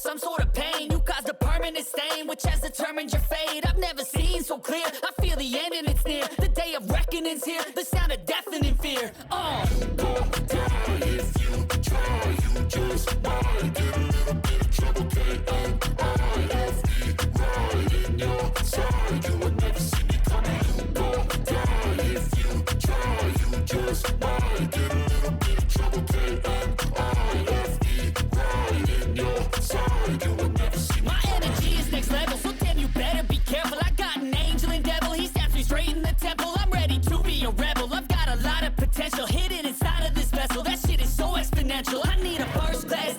some sort of pain. You caused a permanent stain, which has determined your fate. I've never seen so clear, I feel the end and it's near. The day of reckoning's here, the sound of deafening fear. You gon' die if you try, you just might get a little bit of trouble, K-N-I-F-E, right in your side. You would never see me coming. You gon' die if you try, you just might get a little bit of trouble, K-N-I-F-E, right in your side. You would never see me. My energy is next level, so damn you better be careful. I got an angel and devil, he stabs me straight in the temple. I'm ready to be a rebel, I've got a lot of potential hidden inside of this vessel. That shit is so exponential. I need a first class